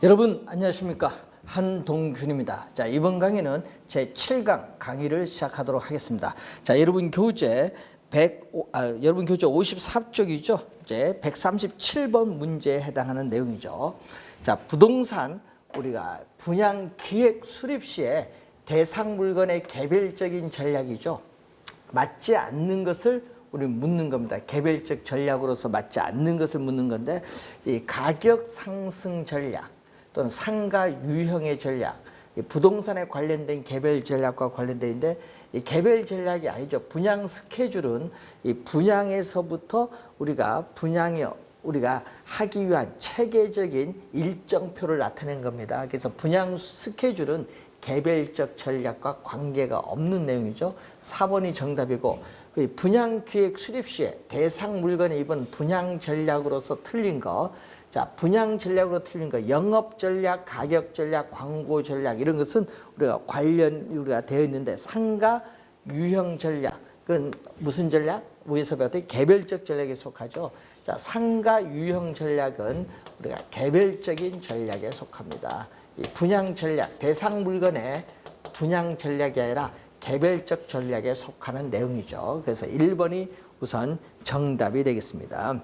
여러분 안녕하십니까, 한동균입니다. 자, 이번 강의는 제 7강 강의를 시작하도록 하겠습니다. 자, 여러분 교재 54쪽이죠. 이제 137번 문제에 해당하는 내용이죠. 자, 부동산 우리가 분양 기획 수립 시에 대상 물건의 개별적인 전략이죠. 맞지 않는 것을 우리 묻는 겁니다. 개별적 전략으로서 맞지 않는 것을 묻는 건데, 이 가격 상승 전략 또는 상가 유형의 전략, 부동산에 관련된 개별 전략과 관련돼 있는데, 이 개별 전략이 아니죠. 분양 스케줄은 이 분양에서부터 우리가 하기 위한 체계적인 일정표를 나타낸 겁니다. 그래서 분양 스케줄은 개별적 전략과 관계가 없는 내용이죠. 4번이 정답이고, 분양 기획 수립 시에 대상 물건에 입은 분양 전략으로서 틀린 거, 자, 분양 전략으로 틀린 거, 영업 전략, 가격 전략, 광고 전략, 이런 것은 우리가 되어 있는데, 상가 유형 전략, 그건 무슨 전략? 위에서 배웠던 개별적 전략에 속하죠. 자, 상가 유형 전략은 우리가 개별적인 전략에 속합니다. 이 분양 전략, 대상 물건의 분양 전략이 아니라 개별적 전략에 속하는 내용이죠. 그래서 1번이 우선 정답이 되겠습니다.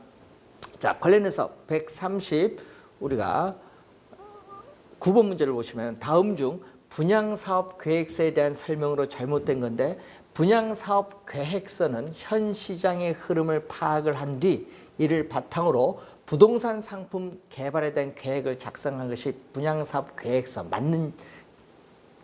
자, 관련해서 130 우리가 9번 문제를 보시면, 다음 중 분양사업 계획서에 대한 설명으로 잘못된 건데, 분양사업 계획서는 현 시장의 흐름을 파악을 한 뒤 이를 바탕으로 부동산 상품 개발에 대한 계획을 작성한 것이 분양사업 계획서 맞는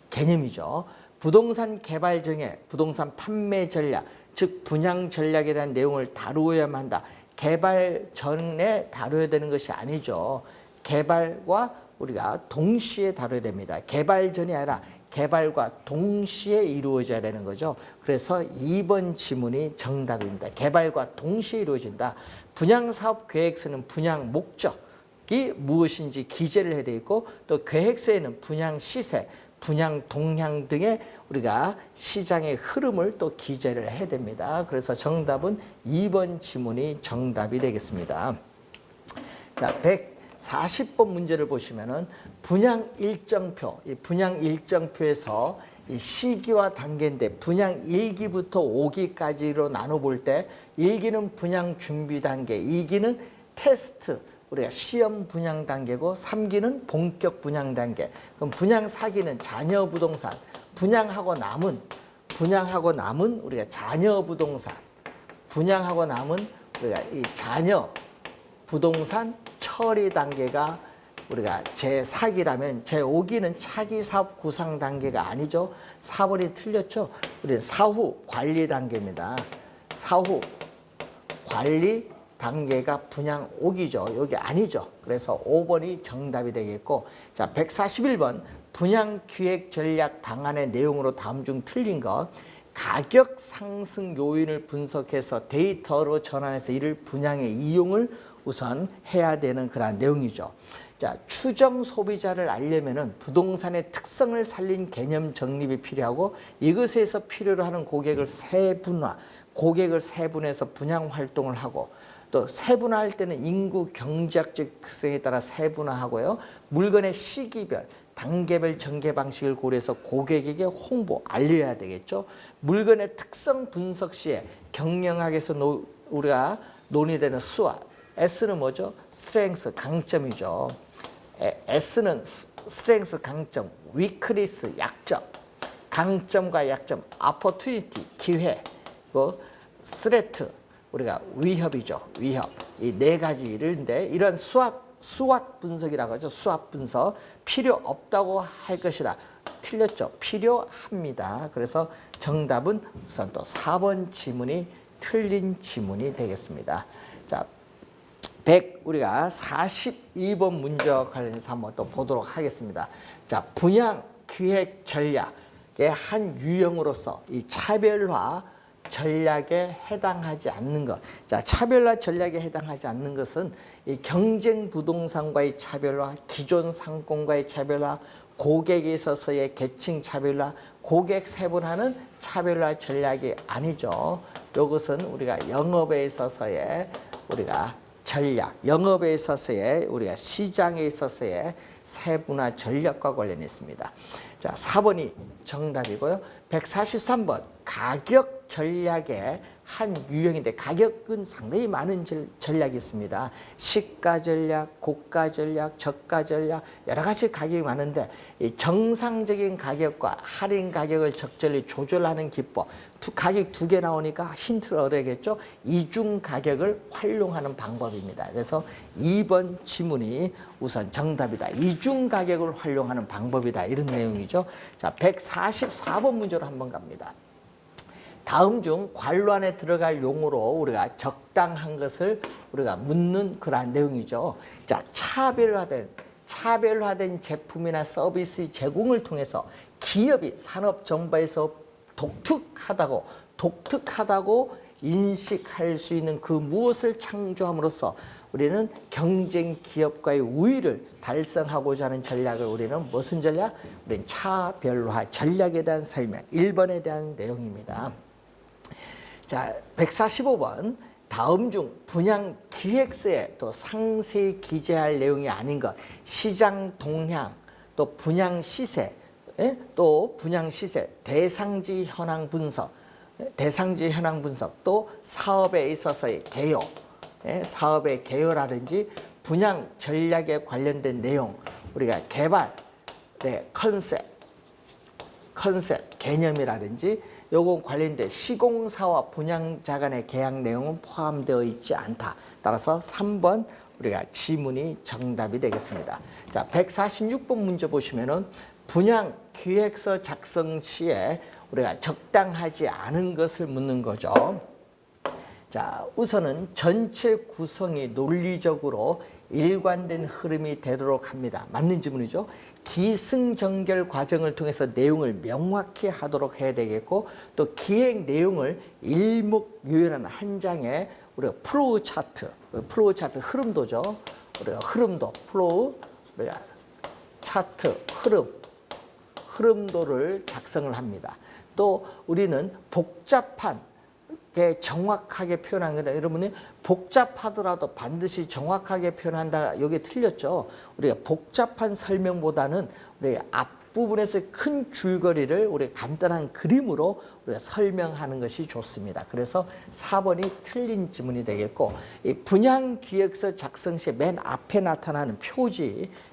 개념이죠. 부동산 개발 전에 부동산 판매 전략, 즉 분양 전략에 대한 내용을 다루어야만 한다. 개발 전에 다뤄야 되는 것이 아니죠. 개발과 우리가 동시에 다뤄야 됩니다. 개발 전이 아니라 개발과 동시에 이루어져야 되는 거죠. 그래서 2번 지문이 정답입니다. 개발과 동시에 이루어진다. 분양사업 계획서는 분양 목적이 무엇인지 기재를 해야 되어 있고, 또 계획서에는 분양 시세, 분양 동향 등의 우리가 시장의 흐름을 또 기재를 해야 됩니다. 그래서 정답은 2번 지문이 정답이 되겠습니다. 자, 140번 문제를 보시면은 분양 일정표, 이 분양 일정표에서 이 시기와 단계인데, 분양 1기부터 5기까지로 나눠볼 때 1기는 분양 준비 단계, 2기는 테스트, 우리가 시험 분양 단계고, 3기는 본격 분양 단계. 그럼 분양 4기는 자녀 부동산, 분양하고 남은 우리가 자녀 부동산, 분양하고 남은 우리가 이 자녀 부동산 처리 단계가 우리가 제4기라면, 제5기는 차기 사업 구상 단계가 아니죠. 4번이 틀렸죠. 우리는 사후 관리 단계입니다. 사후 관리 단계가 분양 5기죠. 여기 아니죠. 그래서 5번이 정답이 되겠고, 자, 141번 분양 기획 전략 방안의 내용으로 다음 중 틀린 것, 가격 상승 요인을 분석해서 데이터로 전환해서 이를 분양의 이용을 우선 해야 되는 그런 내용이죠. 자, 추정 소비자를 알려면은 부동산의 특성을 살린 개념 정립이 필요하고, 이것에서 필요로 하는 고객을 세분해서 분양 활동을 하고, 또 세분화할 때는 인구 경제학적 특성에 따라 세분화하고요. 물건의 시기별, 단계별 전개 방식을 고려해서 고객에게 홍보, 알려야 되겠죠. 물건의 특성 분석 시에 경영학에서 우리가 논의되는 수와, S는 뭐죠? 스트렝스, 강점이죠. S는 스트렝스, 강점, 위크리스, 약점, 강점과 약점, opportunity, 기회, 스레트, 우리가 위협이죠. 위협. 이 네 가지인데, 이런 수압 분석이라고 하죠. 수압 분석. 필요 없다고 할 것이다. 틀렸죠. 필요합니다. 그래서 정답은 우선 또 4번 지문이 틀린 지문이 되겠습니다. 자, 우리가 42번 문제와 관련해서 한번 또 보도록 하겠습니다. 자, 분양 기획 전략의 한 유형으로서 이 차별화 전략에 해당하지 않는 것. 자, 차별화 전략에 해당하지 않는 것은 이 경쟁 부동산과의 차별화, 기존 상권과의 차별화, 고객에 있어서의 계층 차별화, 고객 세분화는 차별화 전략이 아니죠. 이것은 우리가 영업에 있어서의 우리가 전략, 영업에 있어서의 우리가 시장에 있어서의 세분화 전략과 관련했습니다. 자, 4번이 정답이고요. 143번 가격 전략의 한 유형인데 가격은 상당히 많은 전략이 있습니다. 시가 전략, 고가 전략, 저가 전략 여러 가지 가격이 많은데 이 정상적인 가격과 할인 가격을 적절히 조절하는 기법 가격 두 개 나오니까 힌트를 얻어야겠죠. 이중 가격을 활용하는 방법입니다. 그래서 2번 지문이 우선 정답이다. 이중 가격을 활용하는 방법이다. 이런 내용이죠. 자, 144번 문제로 한번 갑니다. 다음 중 관로 안에 들어갈 용어로 우리가 적당한 것을 우리가 묻는 그러한 내용이죠. 자, 차별화된 제품이나 서비스 제공을 통해서 기업이 산업 전반에서 독특하다고 인식할 수 있는 그 무엇을 창조함으로써 우리는 경쟁 기업과의 우위를 달성하고자 하는 전략을 우리는 무슨 전략? 우리는 차별화 전략에 대한 설명, 1번에 대한 내용입니다. 자, 145번 다음 중 분양 기획서에 또 상세히 기재할 내용이 아닌 것, 시장 동향, 또 분양 시세, 대상지 현황 분석, 또 사업에 있어서의 개요, 사업의 개요라든지 분양 전략에 관련된 내용, 우리가 개발, 컨셉, 개념이라든지 요거 관련된 시공사와 분양자 간의 계약 내용은 포함되어 있지 않다. 따라서 3번 우리가 지문이 정답이 되겠습니다. 자, 146번 문제 보시면은 분양 기획서 작성 시에 우리가 적당하지 않은 것을 묻는 거죠. 자, 우선은 전체 구성이 논리적으로 일관된 흐름이 되도록 합니다. 맞는 지문이죠. 기승전결 과정을 통해서 내용을 명확히 하도록 해야 되겠고 또 기획 내용을 일목요연한 한 장에 우리가 플로우 차트 흐름도죠. 우리가 흐름도 우리가 차트 흐름도를 작성을 합니다. 또 우리는 복잡한 게 정확하게 표현한 거다. 여러분이 복잡하더라도 반드시 정확하게 표현한다. 여기 틀렸죠. 우리가 복잡한 설명보다는 우리 앞부분에서 큰 줄거리를 우리 간단한 그림으로 우리가 설명하는 것이 좋습니다. 그래서 4번이 틀린 지문이 되겠고, 이 분양 기획서 작성 시 맨 앞에 나타나는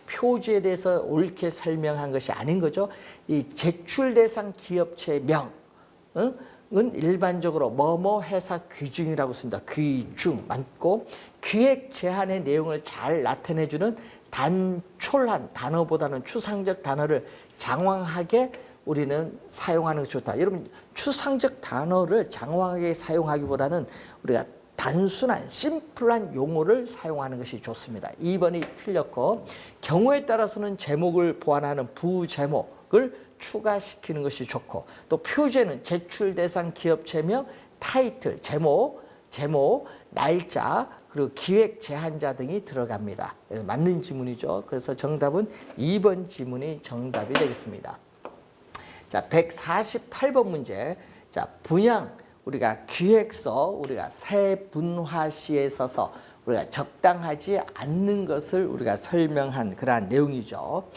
표지에 대해서 옳게 설명한 것이 아닌 거죠. 이 제출 대상 기업체 명, 은 일반적으로 뭐뭐 회사 귀중이라고 씁니다. 귀중 맞고 기획 제안의 내용을 잘 나타내주는 단촐한 단어보다는 추상적 단어를 장황하게 우리는 사용하는 것이 좋다. 여러분 추상적 단어를 장황하게 사용하기보다는 우리가 단순한 심플한 용어를 사용하는 것이 좋습니다. 2번이 틀렸고 경우에 따라서는 제목을 보완하는 부제목을 추가시키는 것이 좋고 또 표제는 제출 대상 기업체명, 타이틀, 제목, 날짜 그리고 기획 제한자 등이 들어갑니다. 그래서 맞는 지문이죠. 그래서 정답은 2번 지문이 정답이 되겠습니다. 자, 148번 문제. 자, 분양 우리가 기획서 우리가 세분화 시에 있어서 우리가 적당하지 않는 것을 우리가 설명한 그러한 내용이죠.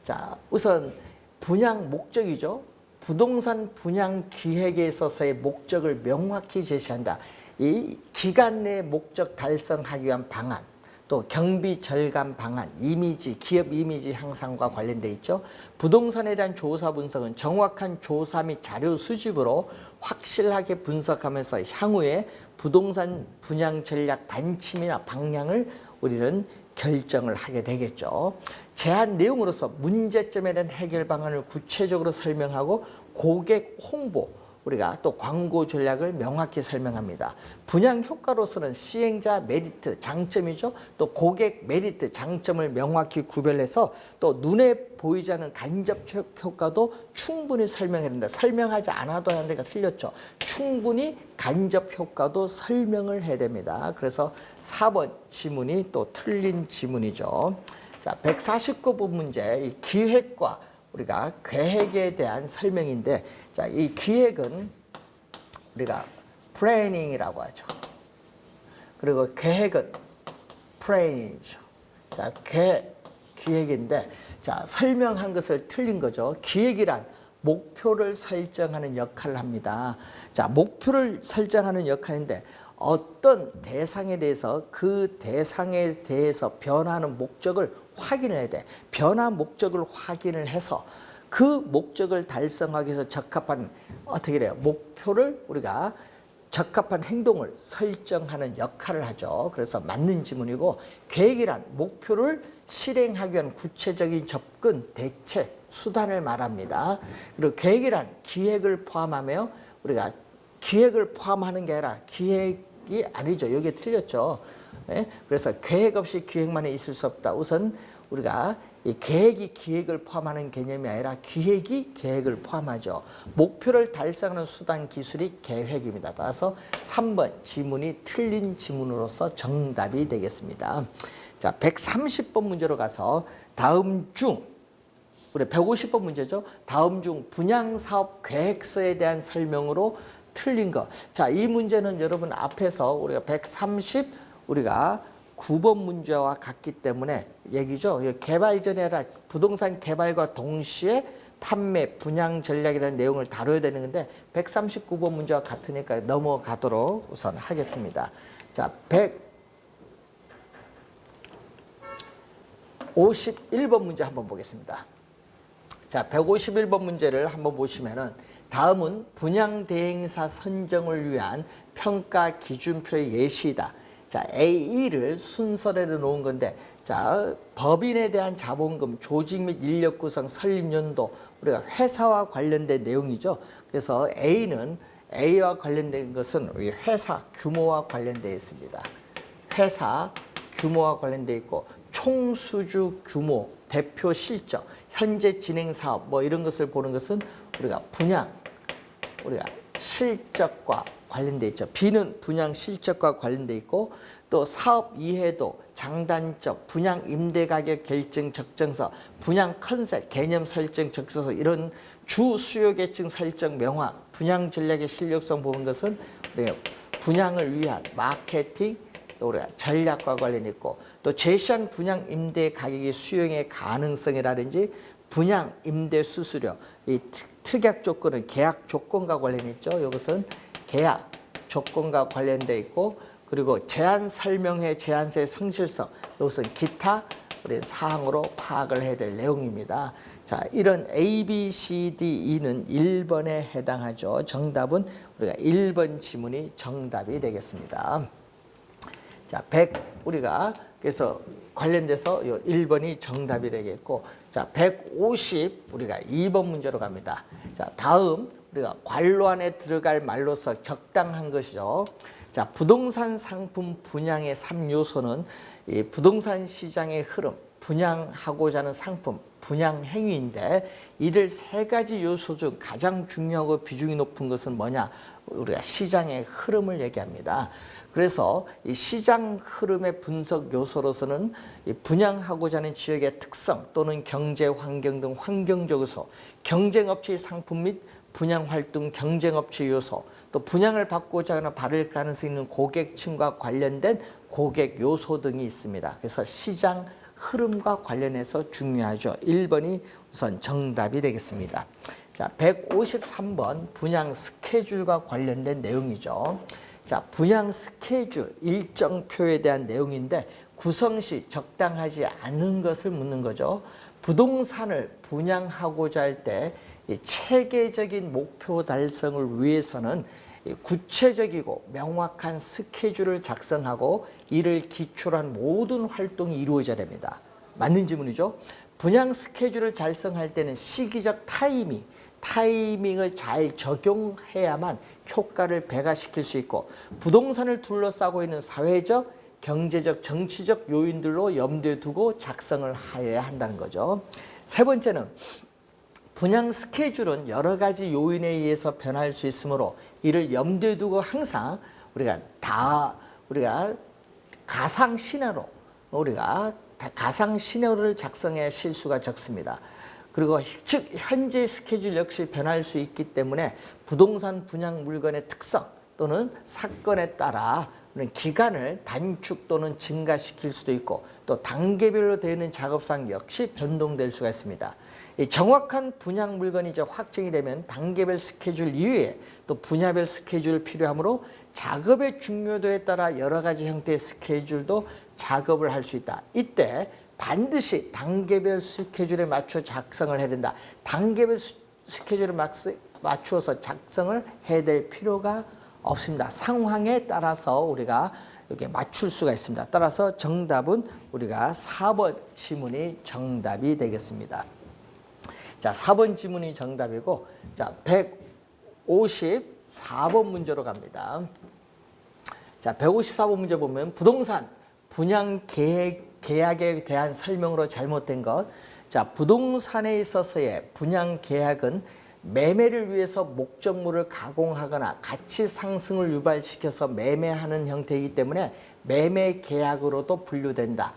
자, 우선 분양 목적이죠. 부동산 분양 기획에 있어서의 목적을 명확히 제시한다. 이 기간 내 목적 달성하기 위한 방안, 또 경비 절감 방안, 기업 이미지 향상과 관련돼 있죠. 부동산에 대한 조사 분석은 정확한 조사 및 자료 수집으로 확실하게 분석하면서 향후에 부동산 분양 전략 방침이나 방향을 우리는 결정을 하게 되겠죠. 제안 내용으로서 문제점에 대한 해결 방안을 구체적으로 설명하고 고객 홍보, 우리가 또 광고 전략을 명확히 설명합니다. 분양 효과로서는 시행자 메리트, 장점이죠. 또 고객 메리트, 장점을 명확히 구별해서 또 눈에 보이지 않는 간접 효과도 충분히 설명해야 된다. 설명하지 않아도 하는 데가 틀렸죠. 충분히 간접 효과도 설명을 해야 됩니다. 그래서 4번 지문이 또 틀린 지문이죠. 자, 149번 문제, 이 기획과 우리가 계획에 대한 설명인데, 자, 이 기획은 우리가 플래닝이라고 하죠. 그리고 계획은 plans. 자, 기획인데, 자, 설명한 것을 틀린 거죠. 기획이란 목표를 설정하는 역할을 합니다. 자, 목표를 설정하는 역할인데 어떤 대상에 대해서 그 대상에 대해서 변화하는 목적을 확인해야 돼. 변화 목적을 확인을 해서 그 목적을 달성하기 위해서 적합한 어떻게 돼요? 목표를 우리가 적합한 행동을 설정하는 역할을 하죠. 그래서 맞는 지문이고 계획이란 목표를 실행하기 위한 구체적인 접근, 대책, 수단을 말합니다. 그리고 계획이란 기획을 포함하며 우리가 기획을 포함하는 게 아니라 기획이 아니죠. 여기에 틀렸죠. 네? 그래서 계획 없이 기획만 있을 수 없다. 우선 우리가 이 계획이 기획을 포함하는 개념이 아니라 기획이 계획을 포함하죠. 목표를 달성하는 수단 기술이 계획입니다. 따라서 3번 지문이 틀린 지문으로서 정답이 되겠습니다. 자, 130번 문제로 가서 다음 중 우리 150번 문제죠. 다음 중 분양사업 계획서에 대한 설명으로 틀린 거. 자, 이 문제는 여러분 앞에서 우리가 130 우리가 9번 문제와 같기 때문에 얘기죠. 개발 전에 부동산 개발과 동시에 판매, 분양 전략이라는 내용을 다뤄야 되는 건데 139번 문제와 같으니까 넘어가도록 우선 하겠습니다. 자, 151번 문제 한번 보겠습니다. 자, 151번 문제를 한번 보시면은 다음은 분양 대행사 선정을 위한 평가 기준표의 예시이다. 자, A를 순서대로 놓은 건데, 자, 법인에 대한 자본금, 조직 및 인력 구성, 설립 연도, 우리가 회사와 관련된 내용이죠. 그래서 A와 관련된 것은 우리 회사 규모와 관련되어 있습니다. 회사 규모와 관련되어 있고, 총수주 규모, 대표 실적, 현재 진행 사업, 뭐 이런 것을 보는 것은 우리가 분양, 우리가 실적과 관련돼 있죠. B는 분양 실적과 관련돼 있고 또 사업 이해도, 장단점, 분양 임대 가격 결정 적정서, 분양 컨셉, 개념 설정 적정서 이런 주 수요 계층 설정 명확, 분양 전략의 실력성 보는 것은 우리가 분양을 위한 마케팅, 또 우리가 전략과 관련 있고 또 제시한 분양 임대 가격의 수용의 가능성이라든지 분양 임대 수수료, 이 특약 조건은 계약 조건과 관련 있죠. 이것은 계약 조건과 관련돼 있고 그리고 제한 설명회 제한서의 성실성, 이것은 기타 우리 사항으로 파악을 해야 될 내용입니다. 자, 이런 A, B, C, D, E는 1번에 해당하죠. 정답은 우리가 1번 지문이 정답이 되겠습니다. 자, 100 우리가 그래서 관련돼서 1번이 정답이 되겠고, 자, 150 우리가 2번 문제로 갑니다. 자, 다음 우리가 관로 안에 들어갈 말로서 적당한 것이죠. 자, 부동산 상품 분양의 3요소는 이 부동산 시장의 흐름, 분양하고자 하는 상품, 분양 행위인데 이를 세 가지 요소 중 가장 중요하고 비중이 높은 것은 뭐냐? 우리가 시장의 흐름을 얘기합니다. 그래서 이 시장 흐름의 분석 요소로서는 이 분양하고자 하는 지역의 특성 또는 경제 환경 등 환경적 요소, 경쟁업체의 상품 및 분양활동 경쟁업체 요소, 또 분양을 받고자 하는 받을 가능성이 있는 고객층과 관련된 고객 요소 등이 있습니다. 그래서 시장 흐름과 관련해서 중요하죠. 1번이 우선 정답이 되겠습니다. 자, 153번 분양 스케줄과 관련된 내용이죠. 자, 분양 스케줄 일정표에 대한 내용인데 구성 시 적당하지 않은 것을 묻는 거죠. 부동산을 분양하고자 할 때 체계적인 목표 달성을 위해서는 구체적이고 명확한 스케줄을 작성하고 이를 기초로 한 모든 활동이 이루어져야 됩니다. 맞는 질문이죠. 분양 스케줄을 작성할 때는 시기적 타이밍을 잘 적용해야만 효과를 배가시킬 수 있고 부동산을 둘러싸고 있는 사회적, 경제적, 정치적 요인들로 염두에 두고 작성을 하여야 한다는 거죠. 세 번째는 분양 스케줄은 여러 가지 요인에 의해서 변할 수 있으므로 이를 염두에 두고 항상 우리가 가상 시나리오를 작성해야 실수가 적습니다. 그리고 즉 현재 스케줄 역시 변할 수 있기 때문에 부동산 분양 물건의 특성 또는 사건에 따라 기간을 단축 또는 증가시킬 수도 있고 또 단계별로 되는 작업상 역시 변동될 수가 있습니다. 이 정확한 분양 물건이 이제 확정이 되면 단계별 스케줄 이외에 또 분야별 스케줄이 필요하므로 작업의 중요도에 따라 여러 가지 형태의 스케줄도 작업을 할 수 있다. 이때 반드시 단계별 스케줄에 맞춰 작성을 해야 된다. 단계별 스케줄에 맞추어서 작성을 해야 될 필요가 없습니다. 상황에 따라서 우리가 이렇게 맞출 수가 있습니다. 따라서 정답은 우리가 4번 지문이 정답이 되겠습니다. 자, 4번 지문이 정답이고, 자, 154번 문제로 갑니다. 자, 154번 문제 보면 부동산 분양 계약에 대한 설명으로 잘못된 것. 자, 부동산에 있어서의 분양 계약은 매매를 위해서 목적물을 가공하거나 가치 상승을 유발시켜서 매매하는 형태이기 때문에 매매 계약으로도 분류된다.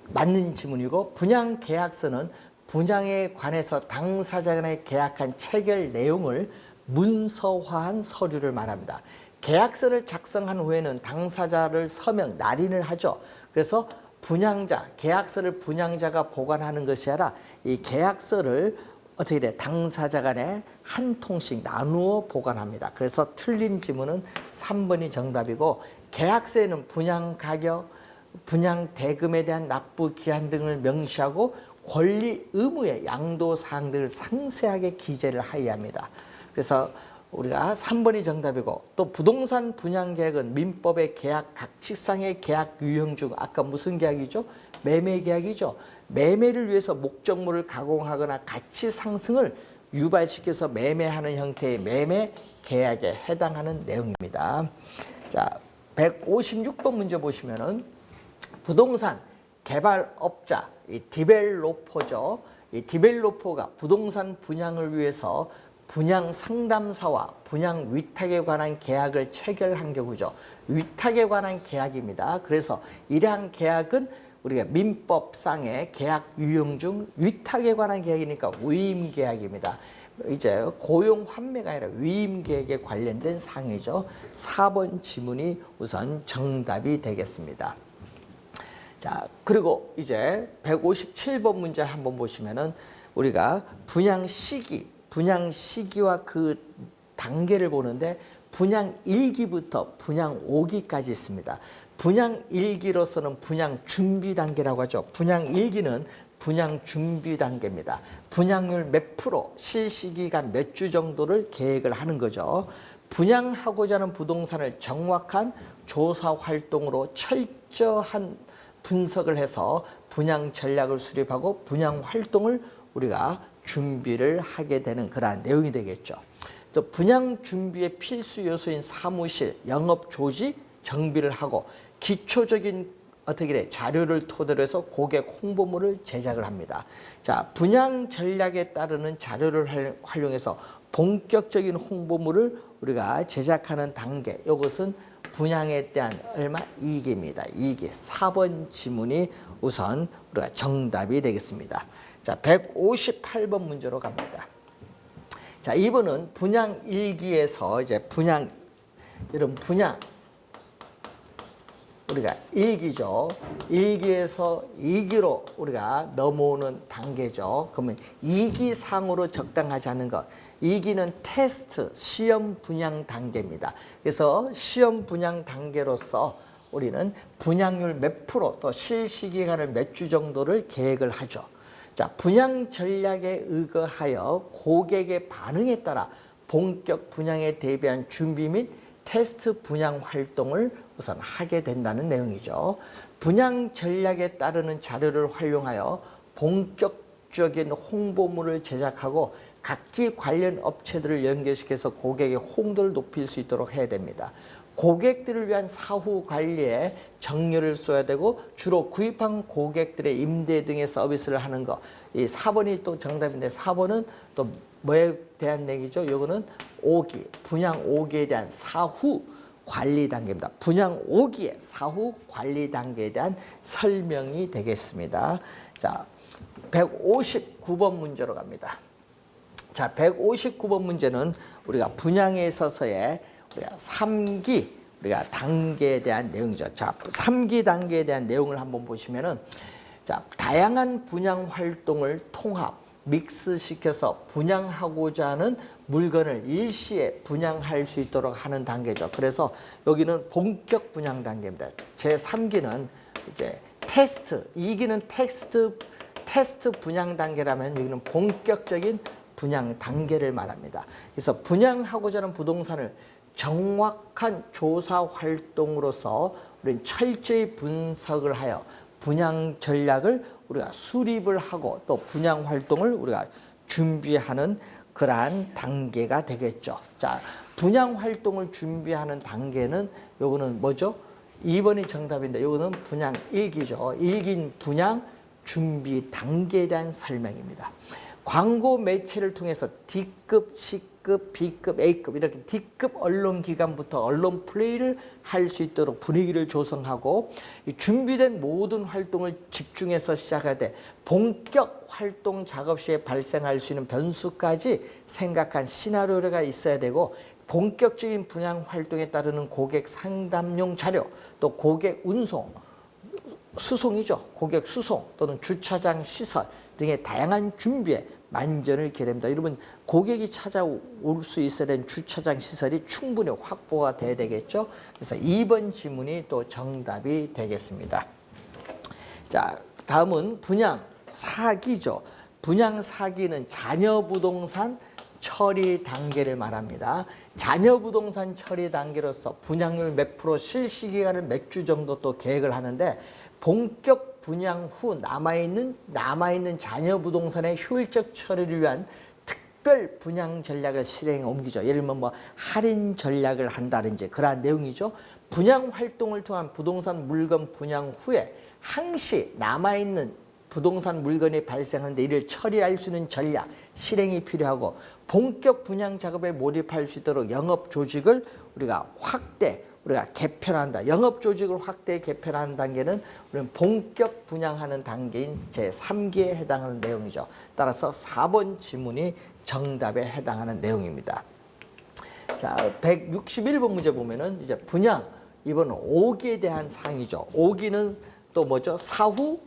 맞는 지문이고, 분양 계약서는 분양에 관해서 당사자 간에 계약한 체결 내용을 문서화한 서류를 말합니다. 계약서를 작성한 후에는 당사자를 서명, 날인을 하죠. 그래서 분양자, 계약서를 분양자가 보관하는 것이 아니라 이 계약서를 어떻게 돼? 당사자 간에 한 통씩 나누어 보관합니다. 그래서 틀린 지문은 3번이 정답이고, 계약서에는 분양 가격, 분양 대금에 대한 납부 기한 등을 명시하고 권리 의무의 양도 사항들을 상세하게 기재를 하여야 합니다. 그래서 우리가 3번이 정답이고, 또 부동산 분양 계약은 민법의 계약 각칙상의 계약 유형 중 아까 무슨 계약이죠? 매매 계약이죠. 매매를 위해서 목적물을 가공하거나 가치 상승을 유발시켜서 매매하는 형태의 매매 계약에 해당하는 내용입니다. 자, 156번 문제 보시면은 부동산 개발업자, 이 디벨로퍼죠. 이 디벨로퍼가 부동산 분양을 위해서 분양 상담사와 분양 위탁에 관한 계약을 체결한 경우죠. 위탁에 관한 계약입니다. 그래서 이러한 계약은 우리가 민법상의 계약 유형 중 위탁에 관한 계약이니까 위임 계약입니다. 이제 고용 환매가 아니라 위임 계약에 관련된 사항이죠. 4번 지문이 우선 정답이 되겠습니다. 자, 그리고 이제 157번 문제 한번 보시면은 우리가 분양 시기와 그 단계를 보는데 분양 1기부터 분양 5기까지 있습니다. 분양 1기로서는 분양 준비 단계라고 하죠. 분양 1기는 분양 준비 단계입니다. 분양률 몇 프로, 실시기간 몇 주 정도를 계획을 하는 거죠. 분양하고자 하는 부동산을 정확한 조사 활동으로 철저한 분석을 해서 분양 전략을 수립하고 분양 활동을 우리가 준비를 하게 되는 그러한 내용이 되겠죠. 또 분양 준비의 필수 요소인 사무실, 영업 조직 정비를 하고 기초적인 자료를 토대로 해서 고객 홍보물을 제작을 합니다. 자, 분양 전략에 따르는 자료를 활용해서 본격적인 홍보물을 우리가 제작하는 단계, 이것은 분양에 대한 얼마? 2기입니다. 2기. 4번 지문이 우선 우리가 정답이 되겠습니다. 자, 158번 문제로 갑니다. 자, 이번은 분양 1기에서 이제 이런 분양 우리가 1기죠. 1기에서 2기로 우리가 넘어오는 단계죠. 그러면 2기 상으로 적당하지 않은 것. 2기는 테스트, 시험 분양 단계입니다. 그래서 시험 분양 단계로서 우리는 분양률 몇 프로, 또 실시 기간을 몇 주 정도를 계획을 하죠. 자, 분양 전략에 의거하여 고객의 반응에 따라 본격 분양에 대비한 준비 및 테스트 분양 활동을 우선 하게 된다는 내용이죠. 분양 전략에 따르는 자료를 활용하여 본격적인 홍보물을 제작하고 각기 관련 업체들을 연결시켜서 고객의 홍도를 높일 수 있도록 해야 됩니다. 고객들을 위한 사후 관리에 정열을 쏘아야 되고 주로 구입한 고객들의 임대 등의 서비스를 하는 것. 이 4번이 또 정답인데 4번은 또 뭐에 대한 얘기죠? 이거는 5기, 분양 5기에 대한 사후 관리 단계입니다. 분양 5기의 사후 관리 단계에 대한 설명이 되겠습니다. 자, 159번 문제로 갑니다. 자, 159번 문제는 우리가 분양에 있어서의 우리가 3기 우리가 단계에 대한 내용이죠. 자, 3기 단계에 대한 내용을 한번 보시면은 자, 다양한 분양 활동을 통합, 믹스시켜서 분양하고자 하는 물건을 일시에 분양할 수 있도록 하는 단계죠. 그래서 여기는 본격 분양 단계입니다. 제3기는 이제 테스트, 2기는 테스트 분양 단계라면 여기는 본격적인 분양 단계를 말합니다. 그래서 분양하고자 하는 부동산을 정확한 조사 활동으로서 우리는 철저히 분석을 하여 분양 전략을 우리가 수립을 하고 또 분양 활동을 우리가 준비하는 그러한 단계가 되겠죠. 자, 분양 활동을 준비하는 단계는 요거는 뭐죠? 2번이 정답인데 요거는 분양 1기죠. 1기인 분양 준비 단계에 대한 설명입니다. 광고 매체를 통해서 D급, C급, B급, A급 이렇게 D급 언론기관부터 언론 플레이를 할 수 있도록 분위기를 조성하고 준비된 모든 활동을 집중해서 시작하되 본격 활동 작업 시에 발생할 수 있는 변수까지 생각한 시나리오가 있어야 되고 본격적인 분양 활동에 따르는 고객 상담용 자료 또 고객 운송 수송이죠. 고객 수송 또는 주차장 시설 등의 다양한 준비에 만전을 기해야 됩니다. 여러분 고객이 찾아올 수 있어야 되는 주차장 시설이 충분히 확보가 돼야 되겠죠. 그래서 2번 지문이 또 정답이 되겠습니다. 자, 다음은 분양 사기죠. 분양 사기는 자녀 부동산 처리 단계를 말합니다. 자녀 부동산 처리 단계로서 분양률 몇 프로, 실시 기간을 몇 주 정도 또 계획을 하는데 본격 분양 후 남아있는 자녀 부동산의 효율적 처리를 위한 특별 분양 전략을 실행에 옮기죠. 예를 들면 뭐 할인 전략을 한다든지 그러한 내용이죠. 분양 활동을 통한 부동산 물건 분양 후에 항시 남아있는 부동산 물건이 발생하는데 이를 처리할 수 있는 전략 실행이 필요하고 본격 분양 작업에 몰입할 수 있도록 영업 조직을 우리가 개편한다. 영업 조직을 확대 개편하는 단계는 우리는 본격 분양하는 단계인 제3기에 해당하는 내용이죠. 따라서 4번 지문이 정답에 해당하는 내용입니다. 자, 161번 문제 보면은 이제 분양 이번 5기에 대한 사항이죠. 5기는 또 뭐죠? 사후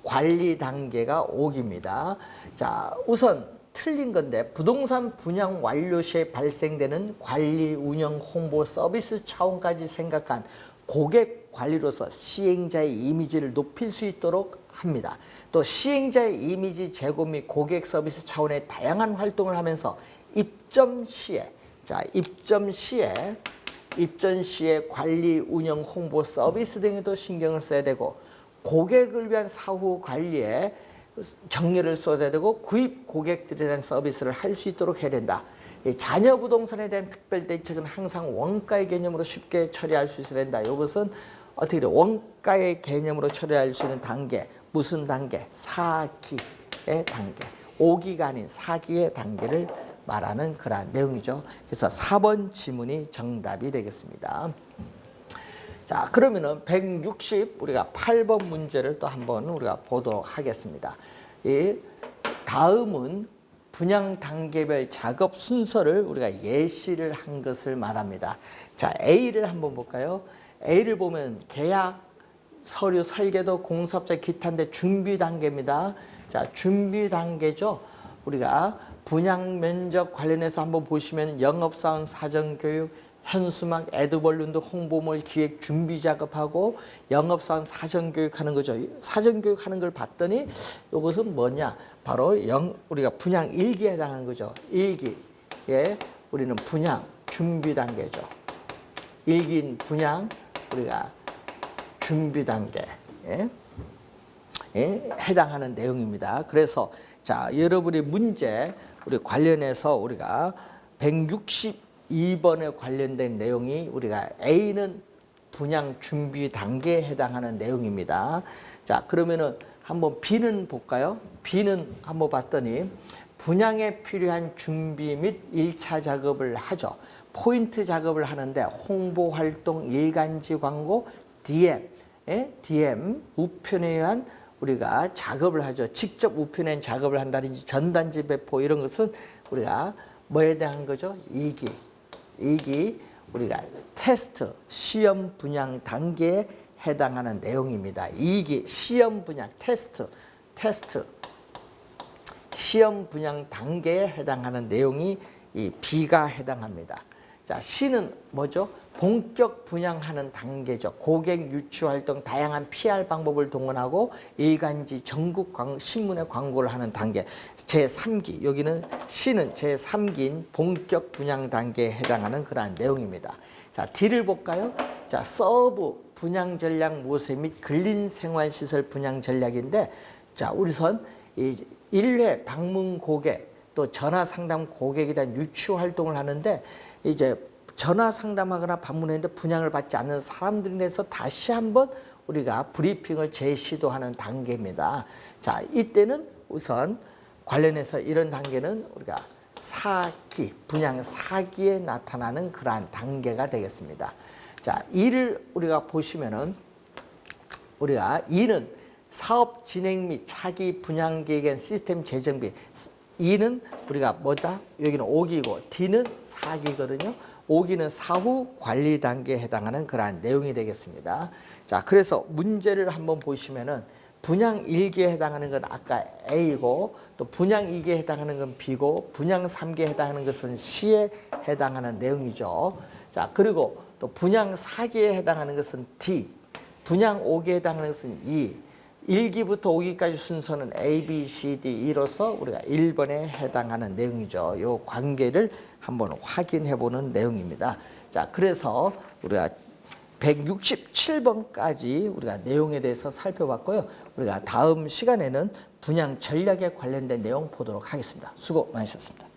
관리 단계가 5기입니다. 자, 우선 틀린 건데 부동산 분양 완료 시에 발생되는 관리, 운영, 홍보, 서비스 차원까지 생각한 고객 관리로서 시행자의 이미지를 높일 수 있도록 합니다. 또 시행자의 이미지 제고 및 고객 서비스 차원의 다양한 활동을 하면서 입점 시에 관리, 운영, 홍보, 서비스 등에도 신경을 써야 되고 고객을 위한 사후 관리에 정렬을 쏟아야 되고 구입 고객들에 대한 서비스를 할 수 있도록 해야 된다. 자녀 부동산에 대한 특별 대책은 항상 원가의 개념으로 쉽게 처리할 수 있어야 된다. 이것은 어떻게 원가의 개념으로 처리할 수 있는 단계. 무슨 단계? 4기의 단계. 5기가 아닌 4기의 단계를 말하는 그러한 내용이죠. 그래서 4번 지문이 정답이 되겠습니다. 자, 그러면은 160 우리가 8번 문제를 또 한번 우리가 보도록 하겠습니다. 이 다음은 분양 단계별 작업 순서를 우리가 예시를 한 것을 말합니다. 자, A를 한번 볼까요? A를 보면 계약, 서류 설계도, 공사업자 기타인데 준비 단계입니다. 자, 준비 단계죠. 우리가 분양 면적 관련해서 한번 보시면 영업사원 사전교육, 현수막, 에드벌룬드, 홍보물 기획 준비 작업하고 영업사원 사전교육하는 거죠. 사전교육하는 걸 봤더니 이것은 뭐냐? 바로 우리가 분양 1기에 해당하는 거죠. 1기에 우리는 분양 준비 단계죠. 1기인 분양 우리가 준비 단계에 해당하는 내용입니다. 그래서 자, 여러분의 문제 우리 관련해서 우리가 162번에 관련된 내용이 우리가 A는 분양 준비 단계에 해당하는 내용입니다. 자, 그러면은 한번 B는 볼까요? B는 한번 봤더니 분양에 필요한 준비 및 1차 작업을 하죠. 포인트 작업을 하는데 홍보 활동, 일간지 광고, DM, 우편에 의한 우리가 작업을 하죠. 직접 우편에 작업을 한다든지 전단지 배포 이런 것은 우리가 뭐에 대한 거죠? 2기 우리가 테스트, 시험 분양 단계에 해당하는 내용입니다. 이게 시험 분양 테스트, 시험 분양 단계에 해당하는 내용이 이 B가 해당합니다. 자, C는 뭐죠? 본격 분양하는 단계죠. 고객 유치 활동 다양한 PR 방법을 동원하고 일간지 전국 신문에 광고를 하는 단계. 제3기. 여기는 C는 제3기인 본격 분양 단계에 해당하는 그러한 내용입니다. 자, D를 볼까요? 자, 서브 분양 전략 모색 및 근린 생활 시설 분양 전략인데, 자, 우선 이 1회 방문 고객 또 전화 상담 고객에 대한 유치 활동을 하는데, 이제 전화 상담하거나 방문했는데 분양을 받지 않는 사람들에 대해서 다시 한번 우리가 브리핑을 재시도하는 단계입니다. 자, 이때는 우선 관련해서 이런 단계는 우리가 4기, 분양 4기에 나타나는 그러한 단계가 되겠습니다. 자, 이를 우리가 보시면은 우리가 이는 사업 진행 및 차기 분양 계획 시스템 재정비. E는 우리가 뭐다? 여기는 5기고 D는 4기거든요. 5기는 사후 관리 단계에 해당하는 그러한 내용이 되겠습니다. 자, 그래서 문제를 한번 보시면은 분양 1기에 해당하는 건 아까 A고, 또 분양 2기에 해당하는 건 B고, 분양 3기에 해당하는 것은 C에 해당하는 내용이죠. 자, 그리고 또 분양 4기에 해당하는 것은 D, 분양 5기에 해당하는 것은 E, 1기부터 5기까지 순서는 A, B, C, D, E로서 우리가 1번에 해당하는 내용이죠. 이 관계를 한번 확인해 보는 내용입니다. 자, 그래서 우리가 167번까지 우리가 내용에 대해서 살펴봤고요. 우리가 다음 시간에는 분양 전략에 관련된 내용 보도록 하겠습니다. 수고 많으셨습니다.